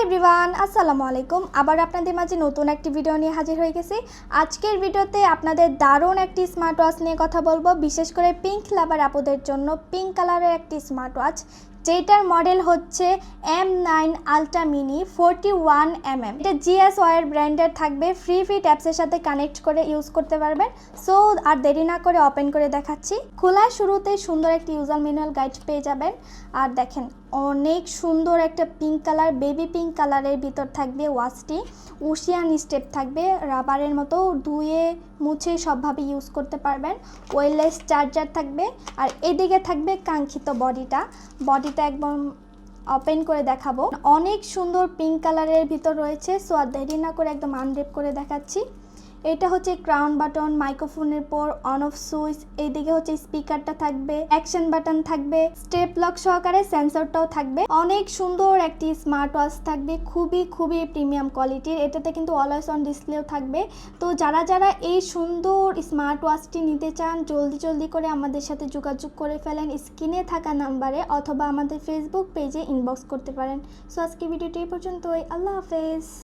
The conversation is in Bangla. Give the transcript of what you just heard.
এভরিওয়ান, আসসালামু আলাইকুম। আবার আপনাদের মাঝে নতুন একটি ভিডিও নিয়ে হাজির হয়ে গেছি। আজকের ভিডিওতে আপনাদের দারুণ একটি স্মার্ট ওয়াচ নিয়ে কথা বলবো, বিশেষ করে পিঙ্ক লাভার আপুদের জন্য। পিঙ্ক কালারের একটি স্মার্ট ওয়াচ, যেটার মডেল হচ্ছে M9 আলট্রা মিনি 41mm। এটা GSOIR ব্র্যান্ডের থাকবে, ফ্রি অ্যাপসের সাথে কানেক্ট করে ইউজ করতে পারবেন। সো আর দেরি না করে ওপেন করে দেখাচ্ছি। খোলার শুরুতেই সুন্দর একটি ইউজার ম্যানুয়াল গাইড পেয়ে যাবেন। আর দেখেন, অনেক সুন্দর একটা পিঙ্ক কালার, বেবি পিঙ্ক কালারের ভিতর থাকবে ওয়াচটি। ওশিয়ান স্টেপ থাকবে, রাবারের মতো ধুয়ে মুছে সবভাবে ইউজ করতে পারবেন। ওয়্যারলেস চার্জার থাকবে, আর এদিকে থাকবে কাঙ্ক্ষিত বডিটা একদম ওপেন করে দেখাবো। অনেক সুন্দর পিঙ্ক কালারের ভিতর রয়েছে। সো আর দেরি না করে একদম আনরেপ করে দেখাচ্ছি। এটা হচ্ছে ক্রাউন বাটন, মাইক্রোফোনের পর অন অফ সুইচ, এইদিকে হচ্ছে স্পিকারটা থাকবে, অ্যাকশন বাটন থাকবে, স্টেপ লক সহকারে সেন্সরটাও থাকবে। অনেক সুন্দর একটি স্মার্ট ওয়াচ থাকবে, খুবই প্রিমিয়াম কোয়ালিটির। এটাতে কিন্তু অলওয়েজ অন ডিসপ্লেও থাকবে। তো যারা এই সুন্দর স্মার্ট ওয়াচটি নিতে চান, জলদি করে আমাদের সাথে যোগাযোগ করে ফেলেন স্ক্রিনে থাকা নাম্বারে, অথবা আমাদের ফেসবুক পেজে ইনবক্স করতে পারেন। সো আজকে ভিডিওটি এই পর্যন্তই। আল্লাহ হাফেজ।